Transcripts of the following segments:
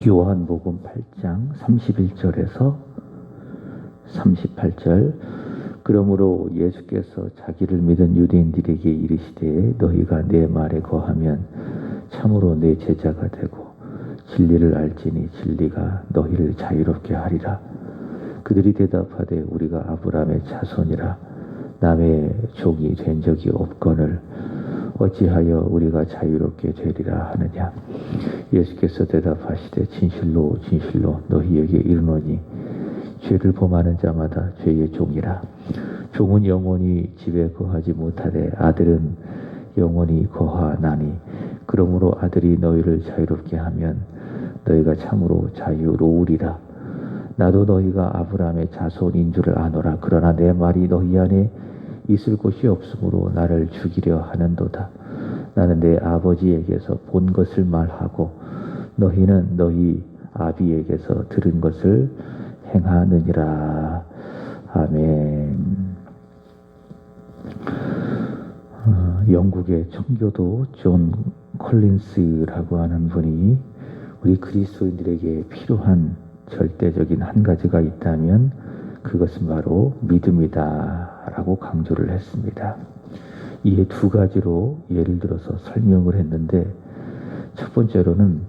요한복음 8장 31절에서 38절. 그러므로 예수께서 자기를 믿은 유대인들에게 이르시되 너희가 내 말에 거하면 참으로 내 제자가 되고 진리를 알지니 진리가 너희를 자유롭게 하리라. 그들이 대답하되 우리가 아브라함의 자손이라 남의 종이 된 적이 없거늘 어찌하여 우리가 자유롭게 되리라 하느냐. 예수께서 대답하시되 진실로 진실로 너희에게 이르노니 죄를 범하는 자마다 죄의 종이라. 종은 영원히 집에 거하지 못하되 아들은 영원히 거하나니 그러므로 아들이 너희를 자유롭게 하면 너희가 참으로 자유로우리라. 나도 너희가 아브라함의 자손인 줄을 아노라. 그러나 내 말이 너희 안에 있을 곳이 없으므로 나를 죽이려 하는도다. 나는 내 아버지에게서 본 것을 말하고 너희는 너희 아비에게서 들은 것을 행하느니라. 아멘. 영국의 청교도 존 콜린스라고 하는 분이 우리 그리스도인들에게 필요한 절대적인 한 가지가 있다면 그것은 바로 믿음이다 라고 강조를 했습니다. 이에 두 가지로 예를 들어서 설명을 했는데, 첫 번째로는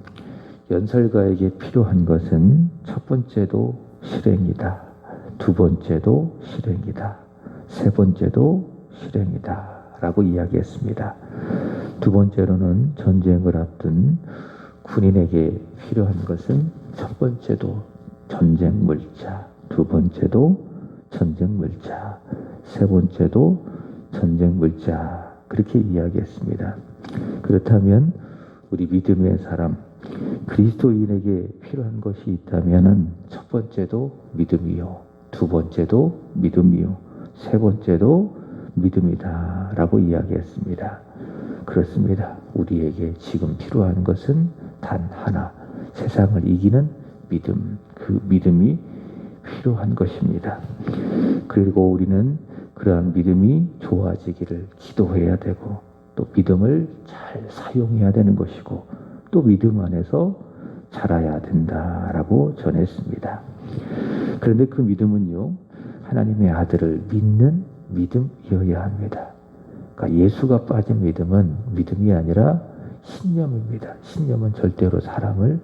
연설가에게 필요한 것은 첫 번째도 실행이다, 두 번째도 실행이다, 세 번째도 실행이다 라고 이야기했습니다. 두 번째로는 전쟁을 앞둔 군인에게 필요한 것은 첫 번째도 전쟁 물자, 두 번째도 전쟁 물자, 세 번째도 전쟁 물자, 그렇게 이야기했습니다. 그렇다면 우리 믿음의 사람, 그리스도인에게 필요한 것이 있다면 첫 번째도 믿음이요, 두 번째도 믿음이요, 세 번째도 믿음이다 라고 이야기했습니다. 그렇습니다. 우리에게 지금 필요한 것은 단 하나, 세상을 이기는 믿음, 그 믿음이 필요한 것입니다. 그리고 우리는 그러한 믿음이 좋아지기를 기도해야 되고, 또 믿음을 잘 사용해야 되는 것이고, 또 믿음 안에서 자라야 된다라고 전했습니다. 그런데 그 믿음은요, 하나님의 아들을 믿는 믿음이어야 합니다. 그러니까 예수가 빠진 믿음은 믿음이 아니라 신념입니다. 신념은 절대로 사람을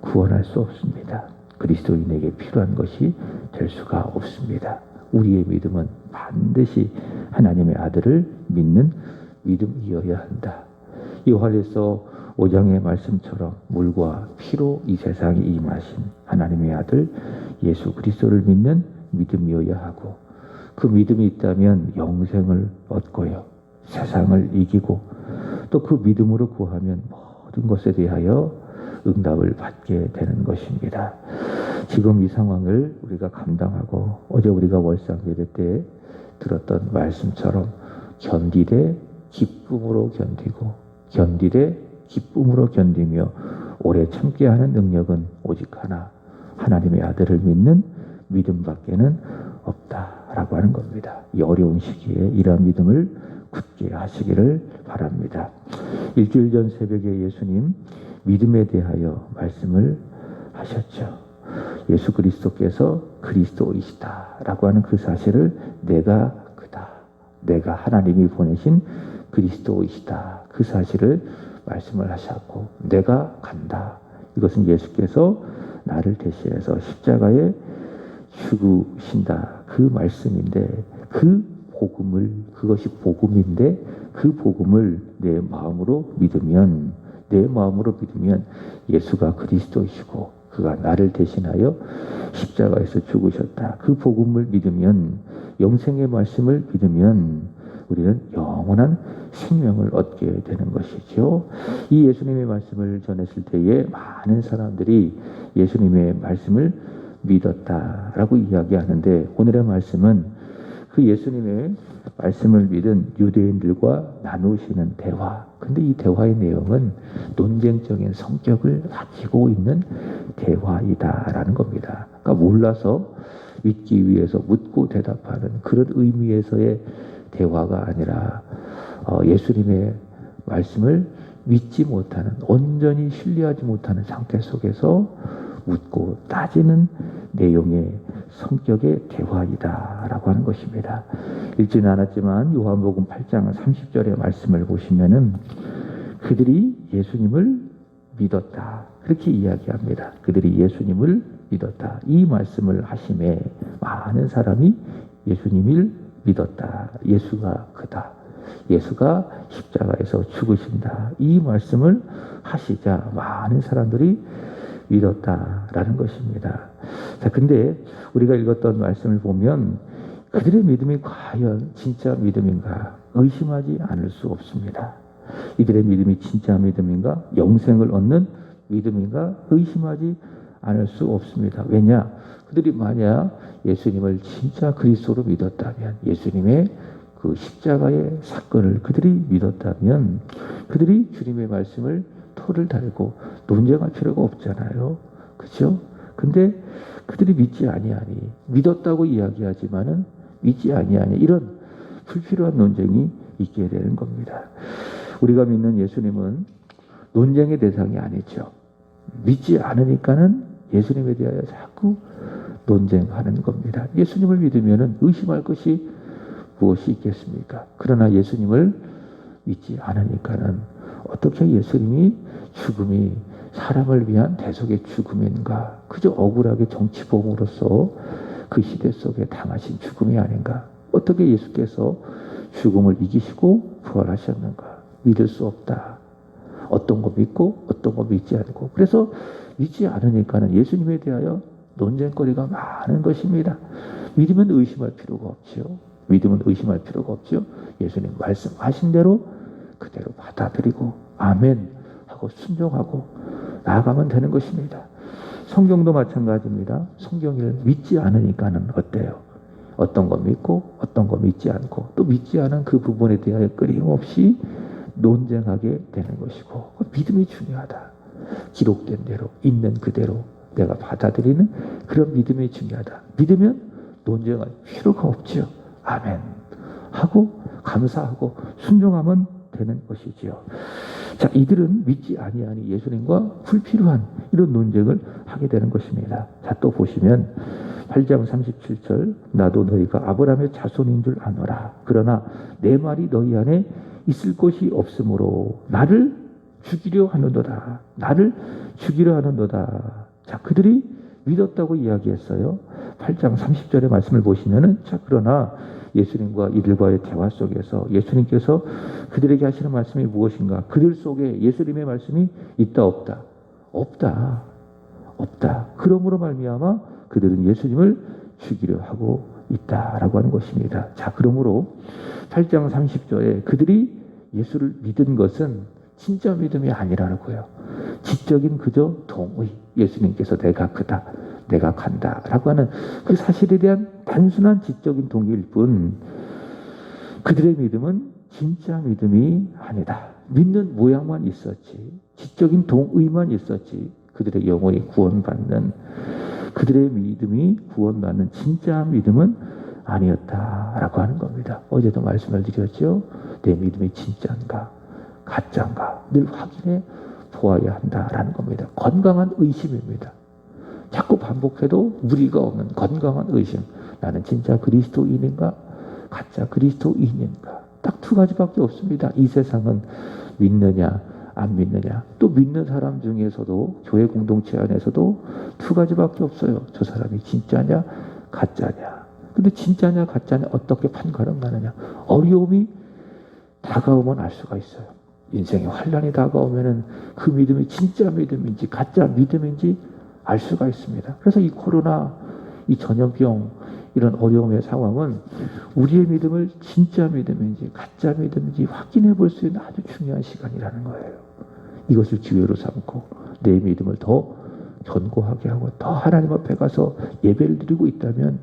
구원할 수 없습니다. 그리스도인에게 필요한 것이 될 수가 없습니다. 우리의 믿음은 반드시 하나님의 아들을 믿는 믿음이어야 한다. 요한일서 5장의 말씀처럼 물과 피로 이 세상에 임하신 하나님의 아들 예수 그리스도를 믿는 믿음이어야 하고, 그 믿음이 있다면 영생을 얻고요, 세상을 이기고, 또 그 믿음으로 구하면 모든 것에 대하여 응답을 받게 되는 것입니다. 지금 이 상황을 우리가 감당하고, 어제 우리가 월상 예배 때 들었던 말씀처럼 견디되 기쁨으로 견디고, 견디되 기쁨으로 견디며 오래 참게 하는 능력은 오직 하나, 하나님의 아들을 믿는 믿음밖에는 없다라고 하는 겁니다. 이 어려운 시기에 이러한 믿음을 굳게 하시기를 바랍니다. 일주일 전 새벽에 예수님 믿음에 대하여 말씀을 하셨죠. 예수 그리스도께서 그리스도이시다라고 하는 그 사실을 내가 그다, 내가 하나님이 보내신 그리스도이시다, 그 사실을 말씀을 하셨고, 내가 간다, 이것은 예수께서 나를 대신해서 십자가에 죽으신다, 그 말씀인데, 그 복음을, 그것이 복음인데 그 복음을 내 마음으로 믿으면, 내 마음으로 믿으면 예수가 그리스도이시고 그가 나를 대신하여 십자가에서 죽으셨다, 그 복음을 믿으면, 영생의 말씀을 믿으면 우리는 영원한 생명을 얻게 되는 것이죠. 이 예수님의 말씀을 전했을 때에 많은 사람들이 예수님의 말씀을 믿었다라고 이야기하는데, 오늘의 말씀은 그 예수님의 말씀을 믿은 유대인들과 나누시는 대화. 근데 이 대화의 내용은 논쟁적인 성격을 가지고 있는 대화이다라는 겁니다. 그러니까 몰라서 믿기 위해서 묻고 대답하는 그런 의미에서의 대화가 아니라 예수님의 말씀을 믿지 못하는, 온전히 신뢰하지 못하는 상태 속에서 묻고 따지는 내용의 성격의 대화이다라고 하는 것입니다. 읽지는 않았지만 요한복음 8장 30절의 말씀을 보시면은 그들이 예수님을 믿었다, 그렇게 이야기합니다. 그들이 예수님을 믿었다. 이 말씀을 하심에 많은 사람이 예수님을 믿었다. 예수가 그다. 예수가 십자가에서 죽으신다. 이 말씀을 하시자 많은 사람들이 믿었다라는 것입니다. 자, 근데 우리가 읽었던 말씀을 보면 그들의 믿음이 과연 진짜 믿음인가 의심하지 않을 수 없습니다. 이들의 믿음이 진짜 믿음인가, 영생을 얻는 믿음인가 의심하지 않을 수 없습니다. 왜냐? 그들이 만약 예수님을 진짜 그리스도로 믿었다면, 예수님의 그 십자가의 사건을 그들이 믿었다면 그들이 주님의 말씀을 토를 달고 논쟁할 필요가 없잖아요. 그렇죠? 근데 그들이 믿지 아니하니, 믿었다고 이야기하지만은 믿지 아니하니, 이런 불필요한 논쟁이 있게 되는 겁니다. 우리가 믿는 예수님은 논쟁의 대상이 아니죠. 믿지 않으니까는 예수님에 대하여 자꾸 논쟁하는 겁니다. 예수님을 믿으면은 의심할 것이 무엇이 있겠습니까? 그러나 예수님을 믿지 않으니까는 어떻게 예수님이 죽음이 사람을 위한 대속의 죽음인가? 그저 억울하게 정치범으로서 그 시대 속에 당하신 죽음이 아닌가? 어떻게 예수께서 죽음을 이기시고 부활하셨는가? 믿을 수 없다. 어떤 거 믿고 어떤 거 믿지 않고. 그래서 믿지 않으니까는 예수님에 대하여 논쟁거리가 많은 것입니다. 믿으면 의심할 필요가 없죠. 믿으면 의심할 필요가 없죠. 예수님 말씀하신 대로 그대로 받아들이고 아멘 하고 순종하고 나아가면 되는 것입니다. 성경도 마찬가지입니다. 성경을 믿지 않으니까는 어때요? 어떤 거 믿고 어떤 거 믿지 않고, 또 믿지 않은 그 부분에 대하여 끊임없이 논쟁하게 되는 것이고, 믿음이 중요하다. 기록된 대로 있는 그대로 내가 받아들이는 그런 믿음이 중요하다. 믿으면 논쟁할 필요가 없죠. 아멘 하고 감사하고 순종하면 되는 것이지요. 자, 이들은 믿지 아니하니 예수님과 불필요한 이런 논쟁을 하게 되는 것입니다. 자, 또 보시면 8장 37절, 나도 너희가 아브라함의 자손인 줄 아노라. 그러나 내 말이 너희 안에 있을 것이 없으므로 나를 죽이려 하는도다. 나를 죽이려 하는도다. 자, 그들이 믿었다고 이야기했어요. 8장 30절의 말씀을 보시면은, 자, 그러나 예수님과 이들과의 대화 속에서 예수님께서 그들에게 하시는 말씀이 무엇인가? 그들 속에 예수님의 말씀이 있다 없다? 없다. 없다. 그러므로 말미암아 그들은 예수님을 죽이려 하고 있다라고 하는 것입니다. 자, 그러므로 8장 30절에 그들이 예수를 믿은 것은 진짜 믿음이 아니라고요. 지적인 그저 동의, 예수님께서 내가 크다, 내가 간다 라고 하는 그 사실에 대한 단순한 지적인 동의일 뿐, 그들의 믿음은 진짜 믿음이 아니다. 믿는 모양만 있었지, 지적인 동의만 있었지, 그들의 영혼이 구원받는, 그들의 믿음이 구원받는 진짜 믿음은 아니었다라고 하는 겁니다. 어제도 말씀을 드렸죠. 내 믿음이 진짜인가 가짜인가 늘 확인해 보아야 한다라는 겁니다. 건강한 의심입니다. 자꾸 반복해도 무리가 없는 건강한 의심. 나는 진짜 그리스도인인가 가짜 그리스도인인가. 딱 두 가지밖에 없습니다. 이 세상은 믿느냐 안 믿느냐. 또 믿는 사람 중에서도 교회 공동체 안에서도 두 가지밖에 없어요. 저 사람이 진짜냐 가짜냐. 근데 진짜냐 가짜냐 어떻게 판가름하느냐. 어려움이 다가오면 알 수가 있어요. 인생의 환란이 다가오면은 그 믿음이 진짜 믿음인지 가짜 믿음인지 알 수가 있습니다. 그래서 이 코로나, 이 전염병, 이런 어려움의 상황은 우리의 믿음을 진짜 믿음인지 가짜 믿음인지 확인해 볼 수 있는 아주 중요한 시간이라는 거예요. 이것을 기회로 삼고 내 믿음을 더 견고하게 하고 더 하나님 앞에 가서 예배를 드리고 있다면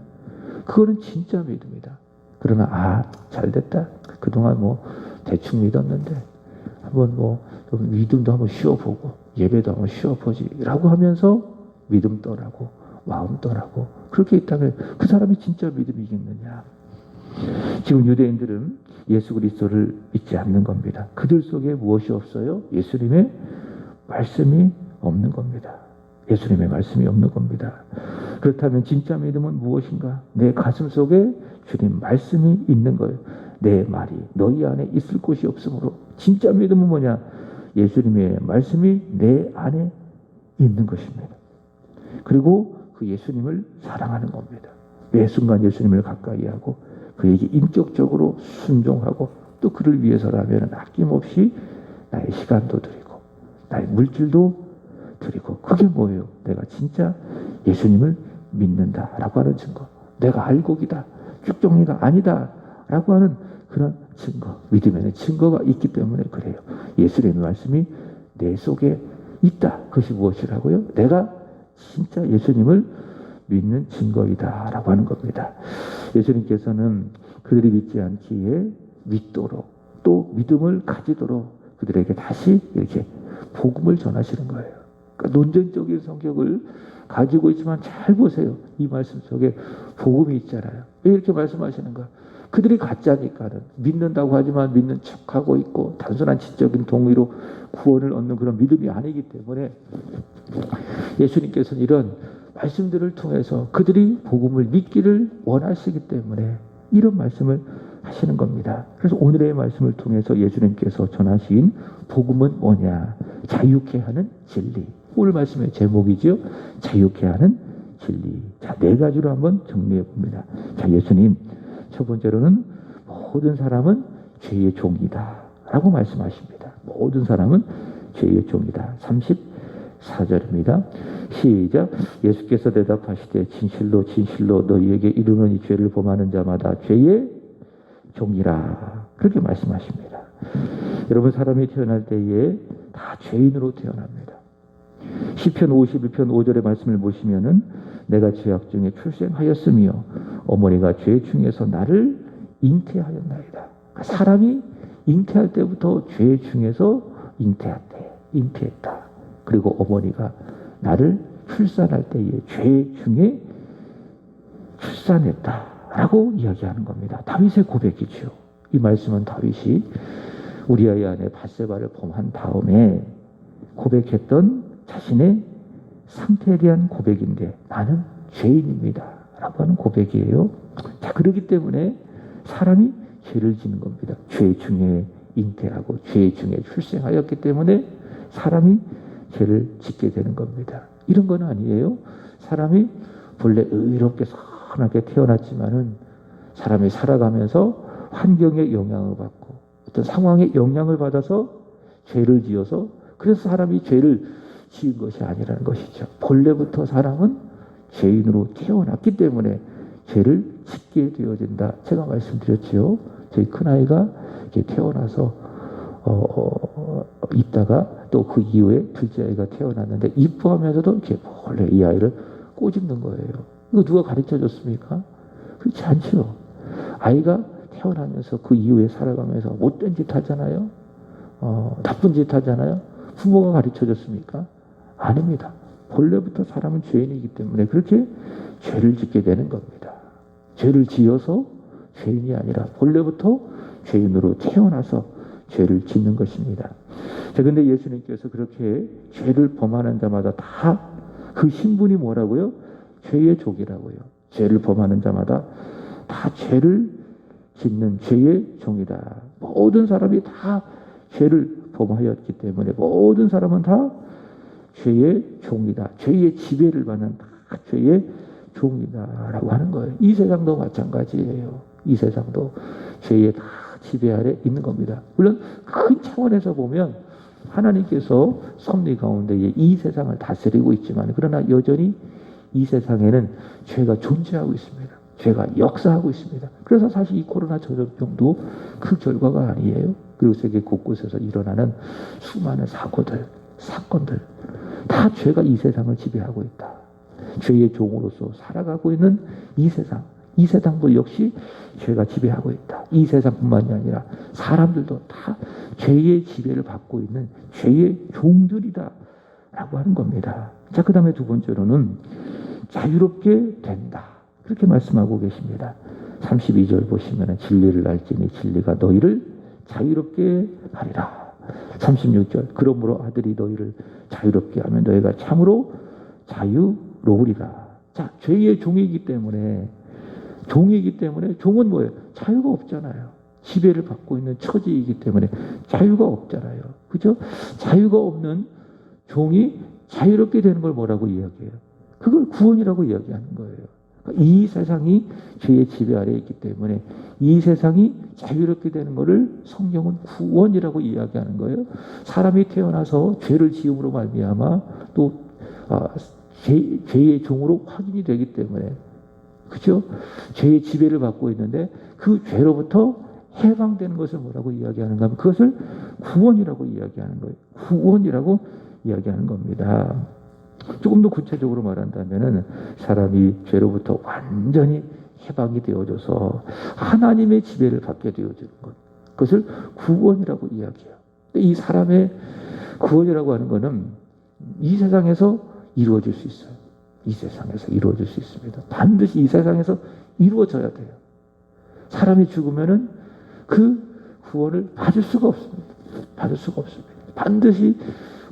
그거는 진짜 믿음이다. 그러나 잘됐다. 그동안 뭐 대충 믿었는데 한번 좀 믿음도 한번 쉬어보고 예배도 한번 쉬어보지 라고 하면서 믿음 떠나고 마음 떠나고 그렇게 있다면 그 사람이 진짜 믿음이겠느냐. 지금 유대인들은 예수 그리스도를 믿지 않는 겁니다. 그들 속에 무엇이 없어요? 예수님의 말씀이 없는 겁니다. 예수님의 말씀이 없는 겁니다. 그렇다면 진짜 믿음은 무엇인가? 내 가슴 속에 주님 말씀이 있는 거예요. 내 말이 너희 안에 있을 곳이 없으므로. 진짜 믿음은 뭐냐? 예수님의 말씀이 내 안에 있는 것입니다. 그리고 그 예수님을 사랑하는 겁니다. 매 순간 예수님을 가까이 하고 그에게 인격적으로 순종하고 또 그를 위해서라면 아낌없이 나의 시간도 드리고 나의 물질도 드리고. 그게 뭐예요? 내가 진짜 예수님을 믿는다라고 하는 증거. 내가 알곡이다, 쭉종이가 아니다라고 하는 그런 증거. 믿음에는 증거가 있기 때문에 그래요. 예수님의 말씀이 내 속에 있다. 그것이 무엇이라고요? 내가 진짜 예수님을 믿는 증거이다라고 하는 겁니다. 예수님께서는 그들이 믿지 않기에 믿도록 또 믿음을 가지도록 그들에게 다시 이렇게 복음을 전하시는 거예요. 그러니까 논쟁적인 성격을 가지고 있지만 잘 보세요. 이 말씀 속에 복음이 있잖아요. 왜 이렇게 말씀하시는가? 그들이 가짜니까는 믿는다고 하지만 믿는 척하고 있고 단순한 지적인 동의로 구원을 얻는 그런 믿음이 아니기 때문에 예수님께서는 이런 말씀들을 통해서 그들이 복음을 믿기를 원하시기 때문에 이런 말씀을 하시는 겁니다. 그래서 오늘의 말씀을 통해서 예수님께서 전하신 복음은 뭐냐? 자유케 하는 진리. 오늘 말씀의 제목이죠. 자유케 하는 진리. 자, 네 가지로 한번 정리해 봅니다. 자, 예수님 첫 번째로는 모든 사람은 죄의 종이다 라고 말씀하십니다. 모든 사람은 죄의 종이다. 34절입니다. 시작. 예수께서 대답하시되 진실로 진실로 너희에게 이르노니 이 죄를 범하는 자마다 죄의 종이라. 그렇게 말씀하십니다. 여러분, 사람이 태어날 때에 다 죄인으로 태어납니다. 시편 51편 5절의 말씀을 보시면은 내가 죄악 중에 출생하였으며 어머니가 죄 중에서 나를 잉태하였나이다. 그러니까 사람이 잉태할 때부터 죄 중에서 잉태했다. 그리고 어머니가 나를 출산할 때에 죄 중에 출산했다라고 이야기하는 겁니다. 다윗의 고백이죠. 이 말씀은 다윗이 우리아의 아내 밧세바를 범한 다음에 고백했던 자신의 상태에 대한 고백인데 나는 죄인입니다 라고 하는 고백이에요. 자, 그렇기 때문에 사람이 죄를 짓는 겁니다. 죄 중에 잉태하고 죄 중에 출생하였기 때문에 사람이 죄를 짓게 되는 겁니다. 이런 건 아니에요. 사람이 본래 의롭게 선하게 태어났지만은 사람이 살아가면서 환경의 영향을 받고 어떤 상황의 영향을 받아서 죄를 지어서 그래서 사람이 죄를 지은 것이 아니라는 것이죠. 본래부터 사람은 죄인으로 태어났기 때문에 죄를 짓게 되어진다. 제가 말씀드렸지요. 저희 큰아이가 이렇게 태어나서 있다가 또 그 이후에 둘째 아이가 태어났는데 이뻐하면서도 이렇게 원래 이 아이를 꼬집는 거예요. 이거 누가 가르쳐 줬습니까? 그렇지 않죠. 아이가 태어나면서 그 이후에 살아가면서 못된 짓 하잖아요. 나쁜 짓 하잖아요. 부모가 가르쳐 줬습니까? 아닙니다. 본래부터 사람은 죄인이기 때문에 그렇게 죄를 짓게 되는 겁니다. 죄를 지어서 죄인이 아니라 본래부터 죄인으로 태어나서 죄를 짓는 것입니다. 자, 근데 예수님께서 그렇게 죄를 범하는 자마다 다 그 신분이 뭐라고요? 죄의 족이라고요. 죄를 범하는 자마다 다 죄를 짓는 죄의 종이다. 모든 사람이 다 죄를 범하였기 때문에 모든 사람은 다 죄의 종이다. 죄의 지배를 받는 다 죄의 종이다라고 하는 거예요. 이 세상도 마찬가지예요. 이 세상도 죄의 다 지배 아래 있는 겁니다. 물론 큰 차원에서 보면 하나님께서 섭리 가운데 이 세상을 다스리고 있지만 그러나 여전히 이 세상에는 죄가 존재하고 있습니다. 죄가 역사하고 있습니다. 그래서 사실 이 코로나 전염병도 그 결과가 아니에요. 그리고 세계 곳곳에서 일어나는 수많은 사고들, 사건들 다 죄가 이 세상을 지배하고 있다. 죄의 종으로서 살아가고 있는 이 세상도 역시 죄가 지배하고 있다. 이 세상뿐만이 아니라 사람들도 다 죄의 지배를 받고 있는 죄의 종들이다 라고 하는 겁니다. 자, 그 다음에 두 번째로는 자유롭게 된다. 그렇게 말씀하고 계십니다. 32절 보시면 진리를 알지니 진리가 너희를 자유롭게 하리라. 36절 그러므로 아들이 너희를 자유롭게 하면 너희가 참으로 자유로우리라. 자, 죄의 종이기 때문에 종은 뭐예요? 자유가 없잖아요. 지배를 받고 있는 처지이기 때문에 자유가 없잖아요. 그죠? 자유가 없는 종이 자유롭게 되는 걸 뭐라고 이야기해요? 그걸 구원이라고 이야기하는 거예요. 그러니까 이 세상이 죄의 지배 아래에 있기 때문에 이 세상이 자유롭게 되는 것을 성경은 구원이라고 이야기하는 거예요. 사람이 태어나서 죄를 지음으로 말미암아 또 죄의 종으로 확인이 되기 때문에, 그죠? 죄의 지배를 받고 있는데 그 죄로부터 해방되는 것을 뭐라고 이야기하는가 하면 그것을 구원이라고 이야기하는 거예요. 구원이라고 이야기하는 겁니다. 조금 더 구체적으로 말한다면은 사람이 죄로부터 완전히 해방이 되어져서 하나님의 지배를 받게 되어지는 것, 그것을 구원이라고 이야기해요. 이 사람의 구원이라고 하는 것은 이 세상에서 이루어질 수 있어요. 이 세상에서 이루어질 수 있습니다. 반드시 이 세상에서 이루어져야 돼요. 사람이 죽으면은 그 구원을 받을 수가 없습니다. 받을 수가 없습니다. 반드시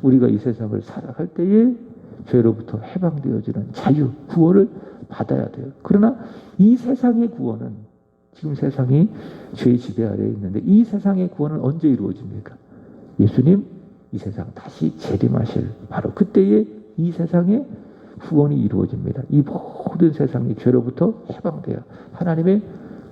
우리가 이 세상을 살아갈 때에 죄로부터 해방되어지는 자유, 구원을 받아야 돼요. 그러나 이 세상의 구원은, 지금 세상이 죄의 지배 아래에 있는데 이 세상의 구원은 언제 이루어집니까? 예수님 이 세상 다시 재림하실 바로 그때에 이 세상의 구원이 이루어집니다. 이 모든 세상이 죄로부터 해방되어 하나님의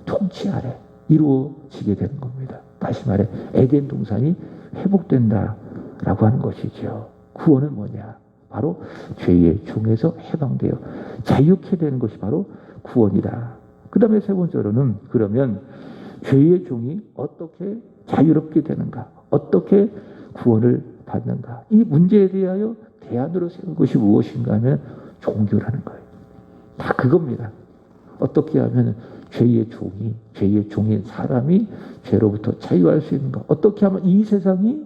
통치 아래 이루어지게 되는 겁니다. 다시 말해 에덴 동산이 회복된다라고 하는 것이죠. 구원은 뭐냐? 바로 죄의 종에서 해방되어 자유케 되는 것이 바로 구원이다. 그 다음에 세 번째로는 그러면 죄의 종이 어떻게 자유롭게 되는가? 어떻게 구원을 받는가? 이 문제에 대하여 대안으로 세운 것이 무엇인가 하면 종교라는 거예요. 다 그겁니다. 어떻게 하면 죄의 종인 사람이 죄로부터 자유할 수 있는가? 어떻게 하면 이 세상이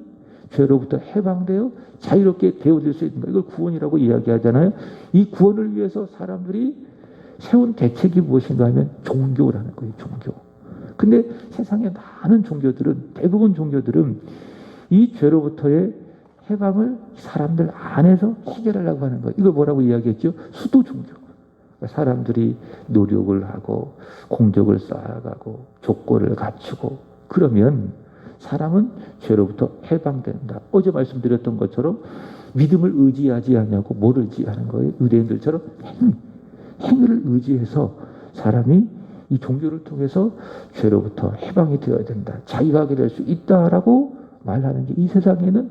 죄로부터 해방되어 자유롭게 되어질 수 있는가? 이걸 구원이라고 이야기하잖아요. 이 구원을 위해서 사람들이 세운 대책이 무엇인가 하면 종교라는 거예요. 종교. 근데 세상에 많은 종교들은, 대부분 종교들은 이 죄로부터의 해방을 사람들 안에서 해결하려고 하는 거예요. 이걸 뭐라고 이야기했죠? 수도 종교. 사람들이 노력을 하고 공적을 쌓아가고 조건을 갖추고 그러면 사람은 죄로부터 해방된다. 어제 말씀드렸던 것처럼 믿음을 의지하지 않냐고 뭐를 의지하는 거예요? 유대인들처럼 행위를 의지해서 사람이 이 종교를 통해서 죄로부터 해방이 되어야 된다. 자유하게 될 수 있다라고 말하는 게 이 세상에는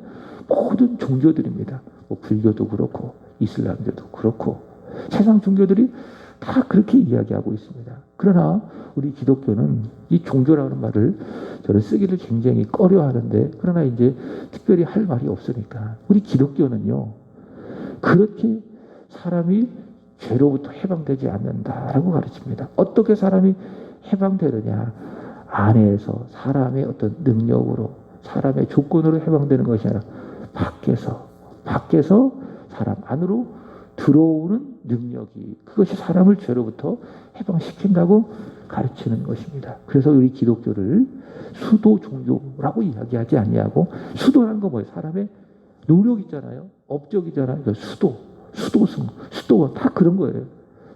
모든 종교들입니다. 뭐 불교도 그렇고 이슬람교도 그렇고 세상 종교들이 다 그렇게 이야기하고 있습니다. 그러나 우리 기독교는 이 종교라는 말을 저는 쓰기를 굉장히 꺼려하는데 그러나 이제 특별히 할 말이 없으니까 우리 기독교는요 그렇게 사람이 죄로부터 해방되지 않는다라고 가르칩니다. 어떻게 사람이 해방되느냐? 안에서 사람의 어떤 능력으로 사람의 조건으로 해방되는 것이 아니라 밖에서 사람 안으로 들어오는 능력이 그것이 사람을 죄로부터 해방시킨다고 가르치는 것입니다. 그래서 우리 기독교를 수도 종교라고 이야기하지 아니하고 수도라는 거 뭐예요? 사람의 노력 있잖아요. 업적이잖아요. 그러니까 수도원 다 그런 거예요.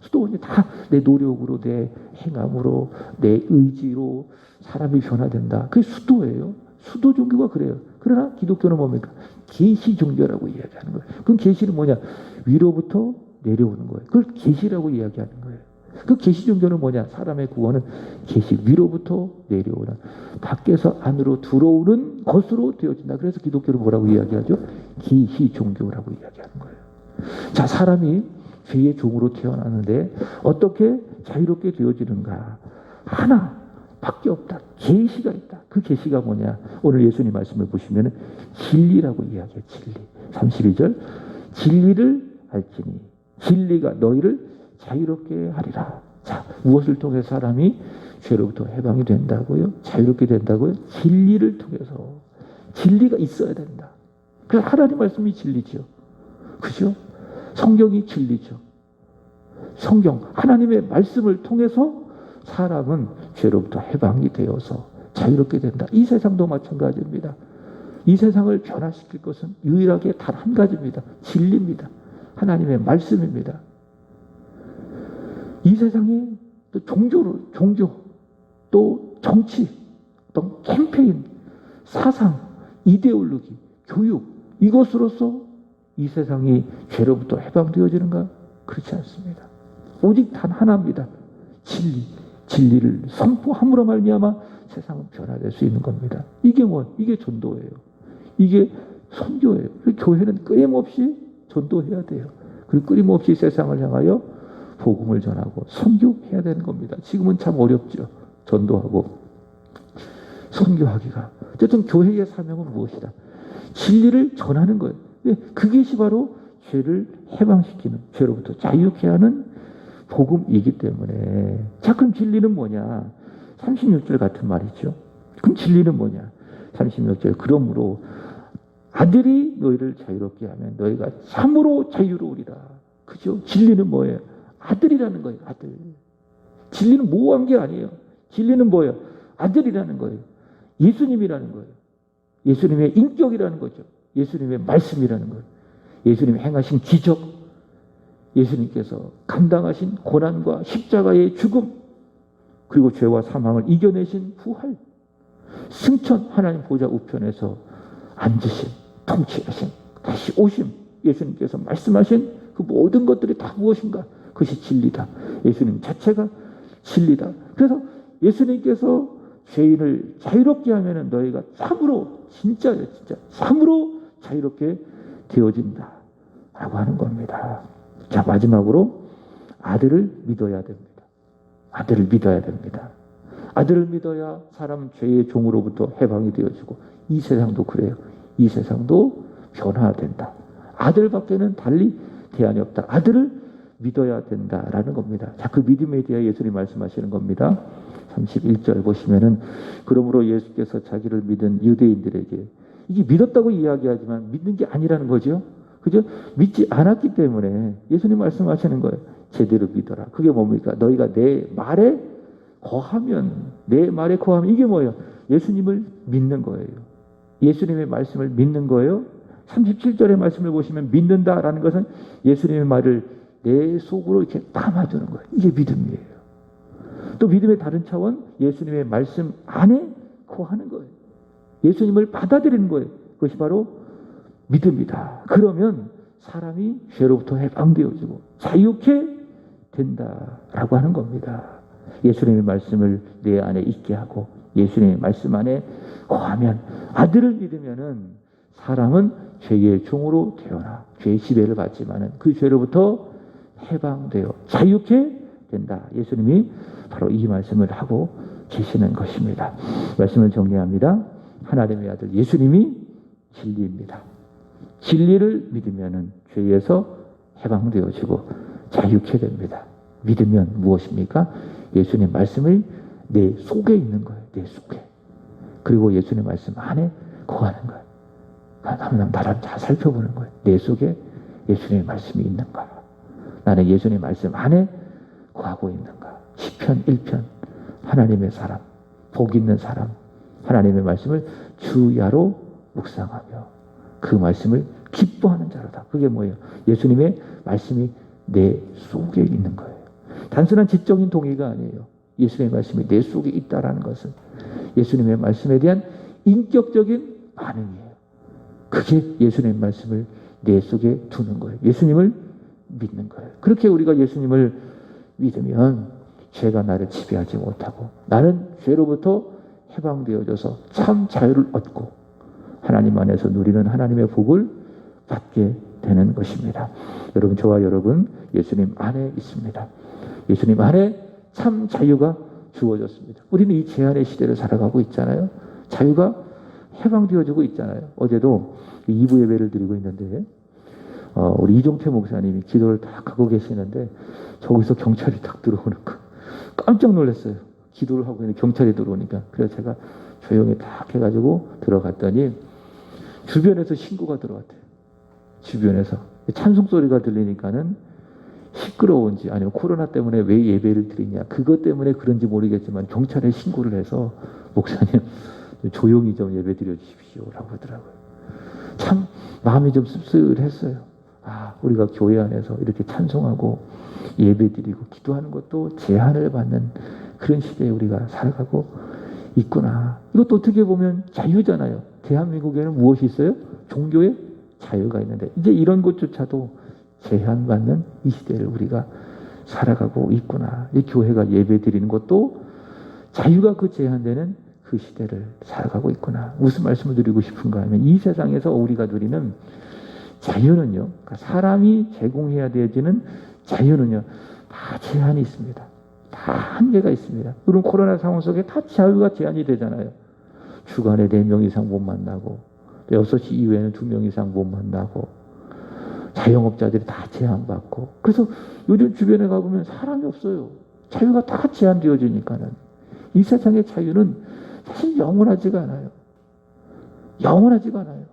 수도원이 다 내 노력으로 내 행함으로 내 의지로 사람이 변화된다. 그게 수도예요. 수도 종교가 그래요. 그러나 기독교는 뭡니까? 계시 종교라고 이야기하는 거예요. 그럼 계시는 뭐냐? 위로부터 내려오는 거예요. 그걸 계시라고 이야기하는 거예요. 그 계시 종교는 뭐냐? 사람의 구원은 계시 위로부터 내려오는 밖에서 안으로 들어오는 것으로 되어진다. 그래서 기독교를 뭐라고 이야기하죠? 계시 종교라고 이야기하는 거예요. 자, 사람이 죄의 종으로 태어나는데 어떻게 자유롭게 되어지는가? 하나밖에 없다. 계시가 있다. 그 계시가 뭐냐? 오늘 예수님 말씀을 보시면 진리라고 이야기해요. 진리. 32절 진리를 알지니 진리가 너희를 자유롭게 하리라. 자, 무엇을 통해 사람이 죄로부터 해방이 된다고요? 자유롭게 된다고요? 진리를 통해서. 진리가 있어야 된다. 그래서 하나님 말씀이 진리죠. 그죠? 성경이 진리죠. 성경, 하나님의 말씀을 통해서 사람은 죄로부터 해방이 되어서 자유롭게 된다. 이 세상도 마찬가지입니다. 이 세상을 변화시킬 것은 유일하게 단 한 가지입니다. 진리입니다. 하나님의 말씀입니다. 이 세상이 또 종교, 또 정치, 또 캠페인, 사상, 이데올로기, 교육, 이것으로서 이 세상이 죄로부터 해방되어지는가? 그렇지 않습니다. 오직 단 하나입니다. 진리를 선포함으로 말미암아 세상은 변화될 수 있는 겁니다. 이게 이게 전도예요. 이게 선교예요. 교회는 끊임없이 전도해야 돼요. 그리고 끊임없이 세상을 향하여 복음을 전하고 선교해야 되는 겁니다. 지금은 참 어렵죠. 전도하고 선교하기가. 어쨌든 교회의 사명은 무엇이다? 진리를 전하는 거예요. 그것이 바로 죄를 해방시키는, 죄로부터 자유케 하는 복음이기 때문에. 자, 그럼 진리는 뭐냐? 36절 같은 말이죠. 그럼 진리는 뭐냐? 36절. 그러므로 아들이 너희를 자유롭게 하면 너희가 참으로 자유로우리라. 그죠? 진리는 뭐예요? 아들이라는 거예요. 아들. 진리는 모호한 게 아니에요. 진리는 뭐예요? 아들이라는 거예요. 예수님이라는 거예요. 예수님의 인격이라는 거죠. 예수님의 말씀이라는 거예요. 예수님이 행하신 기적, 예수님께서 감당하신 고난과 십자가의 죽음, 그리고 죄와 사망을 이겨내신 부활, 승천, 하나님 보좌 우편에서 앉으신, 통치하신, 다시 오심, 예수님께서 말씀하신 그 모든 것들이 다 무엇인가? 그것이 진리다. 예수님 자체가 진리다. 그래서 예수님께서 죄인을 자유롭게 하면 너희가 참으로, 진짜예요, 진짜. 참으로 자유롭게 되어진다. 라고 하는 겁니다. 자, 마지막으로 아들을 믿어야 됩니다. 아들을 믿어야 됩니다. 아들을 믿어야 사람은 죄의 종으로부터 해방이 되어지고, 이 세상도 그래요. 이 세상도 변화된다. 아들밖에는 달리 대안이 없다. 아들을 믿어야 된다라는 겁니다. 자, 그 믿음에 대해 예수님이 말씀하시는 겁니다. 31절 보시면은, 그러므로 예수께서 자기를 믿은 유대인들에게, 이게 믿었다고 이야기하지만 믿는 게 아니라는 거죠. 그죠? 믿지 않았기 때문에 예수님 말씀하시는 거예요. 제대로 믿어라. 그게 뭡니까? 너희가 내 말에 거하면, 내 말에 거하면, 이게 뭐예요? 예수님을 믿는 거예요. 예수님의 말씀을 믿는 거예요. 37절의 말씀을 보시면 믿는다라는 것은 예수님의 말을 내 속으로 이렇게 담아두는 거예요. 이게 믿음이에요. 또 믿음의 다른 차원, 예수님의 말씀 안에 거하는 거예요. 예수님을 받아들이는 거예요. 그것이 바로 믿음이다. 그러면 사람이 죄로부터 해방되어지고 자유케 된다라고 하는 겁니다. 예수님의 말씀을 내 안에 있게 하고 예수님의 말씀 안에 거하면, 아들을 믿으면은 사람은 죄의 종으로 되어나 죄의 지배를 받지만은 그 죄로부터 해방되어 자유케 된다. 예수님이 바로 이 말씀을 하고 계시는 것입니다. 말씀을 정리합니다. 하나님의 아들 예수님이 진리입니다. 진리를 믿으면은 죄에서 해방되어지고 자유케 됩니다. 믿으면 무엇입니까? 예수님 말씀이 내 속에 있는 거예요. 내 속에. 그리고 예수님 말씀 안에 거하는 거예요. 나를 다 살펴보는 거예요. 내 속에 예수님의 말씀이 있는가? 나는 예수님의 말씀 안에 거하고 있는가? 시편 1편, 하나님의 사람, 복 있는 사람, 하나님의 말씀을 주야로 묵상하며 그 말씀을 기뻐하는 자로다. 그게 뭐예요? 예수님의 말씀이 내 속에 있는 거예요. 단순한 지적인 동의가 아니에요. 예수님의 말씀이 내 속에 있다라는 것은 예수님의 말씀에 대한 인격적인 반응이에요. 그게 예수님의 말씀을 내 속에 두는 거예요. 예수님을 믿는 거예요. 그렇게 우리가 예수님을 믿으면 죄가 나를 지배하지 못하고 나는 죄로부터 해방되어져서 참 자유를 얻고 하나님 안에서 누리는 하나님의 복을 받게 되는 것입니다. 여러분, 저와 여러분 예수님 안에 있습니다. 예수님 안에 참 자유가 주어졌습니다. 우리는 이 제한의 시대를 살아가고 있잖아요. 자유가 해방되어지고 있잖아요. 어제도 2부 예배를 드리고 있는데 우리 이종태 목사님이 기도를 딱 하고 계시는데 저기서 경찰이 딱 들어오는 거 깜짝 놀랐어요. 기도를 하고 있는데 경찰이 들어오니까. 그래서 제가 조용히 딱 해가지고 들어갔더니 주변에서 신고가 들어왔대요. 주변에서 찬송 소리가 들리니까는 시끄러운지 아니면 코로나 때문에 왜 예배를 드리냐 그것 때문에 그런지 모르겠지만 경찰에 신고를 해서 목사님 조용히 좀 예배 드려 주십시오라고 하더라고요. 참 마음이 좀 씁쓸했어요. 아, 우리가 교회 안에서 이렇게 찬송하고 예배 드리고 기도하는 것도 제한을 받는 그런 시대에 우리가 살아가고 있구나. 이것도 어떻게 보면 자유잖아요. 대한민국에는 무엇이 있어요? 종교의 자유가 있는데 이제 이런 것조차도 제한받는 이 시대를 우리가 살아가고 있구나. 이 교회가 예배 드리는 것도 자유가 그 제한되는 그 시대를 살아가고 있구나. 무슨 말씀을 드리고 싶은가 하면 이 세상에서 우리가 누리는 자유는요. 그러니까 사람이 제공해야 되어지는 자유는요. 다 제한이 있습니다. 다 한계가 있습니다. 그런 코로나 상황 속에 다 자유가 제한이 되잖아요. 주간에 4명 이상 못 만나고 6시 이후에는 2명 이상 못 만나고 자영업자들이 다 제한받고 그래서 요즘 주변에 가보면 사람이 없어요. 자유가 다 제한되어지니까는 이 세상의 자유는 사실 영원하지가 않아요. 영원하지가 않아요.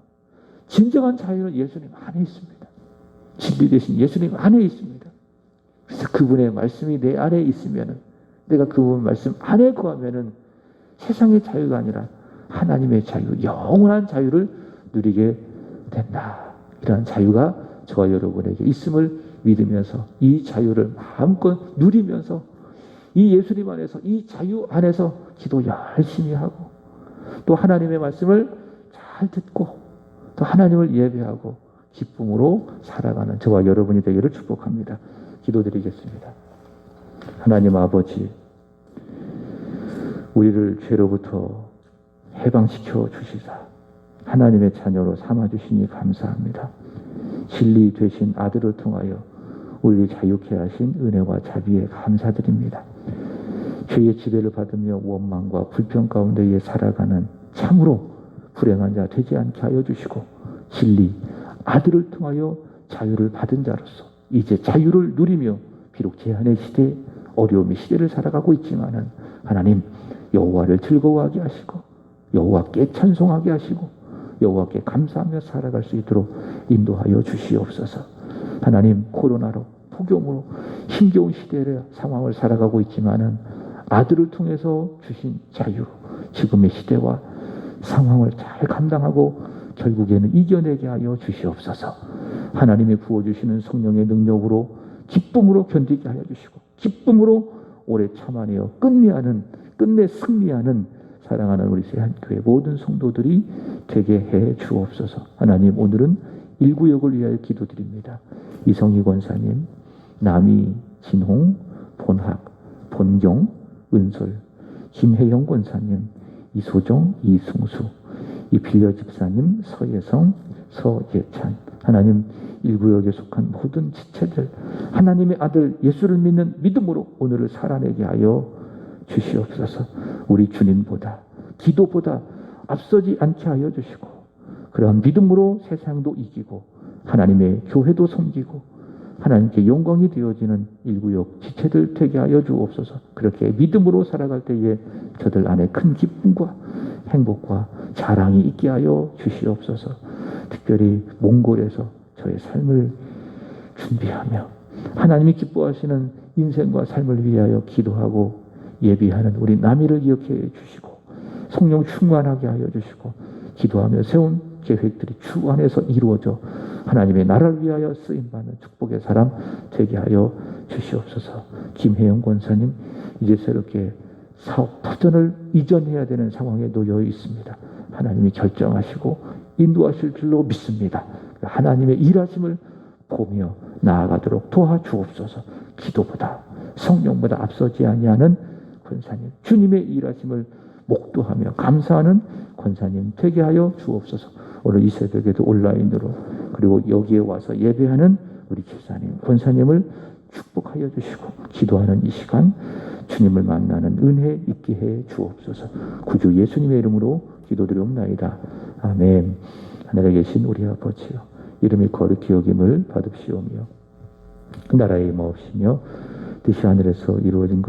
진정한 자유는 예수님 안에 있습니다. 진리 대신 예수님 안에 있습니다. 그래서 그분의 말씀이 내 안에 있으면은 내가 그분 말씀 안에 거하면은 세상의 자유가 아니라 하나님의 자유, 영원한 자유를 누리게 된다. 이러한 자유가 저와 여러분에게 있음을 믿으면서 이 자유를 마음껏 누리면서 이 예수님 안에서 이 자유 안에서 기도 열심히 하고 또 하나님의 말씀을 잘 듣고 또 하나님을 예배하고 기쁨으로 살아가는 저와 여러분이 되기를 축복합니다. 기도드리겠습니다. 하나님 아버지, 우리를 죄로부터 해방시켜 주시사 하나님의 자녀로 삼아주시니 감사합니다. 진리 되신 아들을 통하여 우리를 자유케 하신 은혜와 자비에 감사드립니다. 죄의 지배를 받으며 원망과 불평 가운데에 살아가는 참으로 불행한 자 되지 않게 하여 주시고 진리 아들을 통하여 자유를 받은 자로서 이제 자유를 누리며 비록 제한의 시대 어려움의 시대를 살아가고 있지만은 하나님 여호와를 즐거워하게 하시고 여호와께 찬송하게 하시고 여호와께 감사하며 살아갈 수 있도록 인도하여 주시옵소서. 하나님 코로나로 폭염으로 힘겨운 시대의 상황을 살아가고 있지만은 아들을 통해서 주신 자유 지금의 시대와 상황을 잘 감당하고 결국에는 이겨내게 하여 주시옵소서. 하나님이 부어주시는 성령의 능력으로 기쁨으로 견디게 하여 주시고 기쁨으로 오래 참아내어 끝내 승리하는 사랑하는 우리 새한교회 모든 성도들이 되게 해 주옵소서. 하나님 오늘은 1구역을 위하여 기도드립니다. 이성희 권사님, 남희, 진홍, 본학, 본경, 은솔, 김혜영 권사님, 이소정, 이승수, 이필려 집사님, 서예성, 서예찬, 하나님 1구역에 속한 모든 지체들 하나님의 아들 예수를 믿는 믿음으로 오늘을 살아내게 하여 주시옵소서. 우리 주님보다 기도보다 앞서지 않게 하여 주시고 그러한 믿음으로 세상도 이기고 하나님의 교회도 섬기고 하나님께 영광이 되어지는 1구역 지체들 되게 하여 주옵소서. 그렇게 믿음으로 살아갈 때에 저들 안에 큰 기쁨과 행복과 자랑이 있게 하여 주시옵소서. 특별히 몽골에서 저의 삶을 준비하며 하나님이 기뻐하시는 인생과 삶을 위하여 기도하고 예비하는 우리 남이를 기억해 주시고 성령 충만하게 하여 주시고 기도하며 세운 계획들이 주 안에서 이루어져 하나님의 나라를 위하여 쓰임받는 축복의 사람 되게 하여 주시옵소서. 김혜영 권사님 이제 새롭게 사업 터전을 이전해야 되는 상황에 놓여 있습니다. 하나님이 결정하시고 인도하실 줄로 믿습니다. 하나님의 일하심을 보며 나아가도록 도와주옵소서. 기도보다 성령보다 앞서지 아니하는 권사님 주님의 일하심을 목도하며 감사하는 권사님 되게 하여 주옵소서. 오늘 이 새벽에도 온라인으로 그리고 여기에 와서 예배하는 우리 집사님, 권사님을 축복하여 주시고 기도하는 이 시간 주님을 만나는 은혜 있게 해 주옵소서. 구주 예수님의 이름으로 기도드리옵나이다. 아멘. 하늘에 계신 우리 아버지여 이름이 거룩히 여김을 받으시오며 나라의 임하옵시며 뜻이 하늘에서 이루어진 것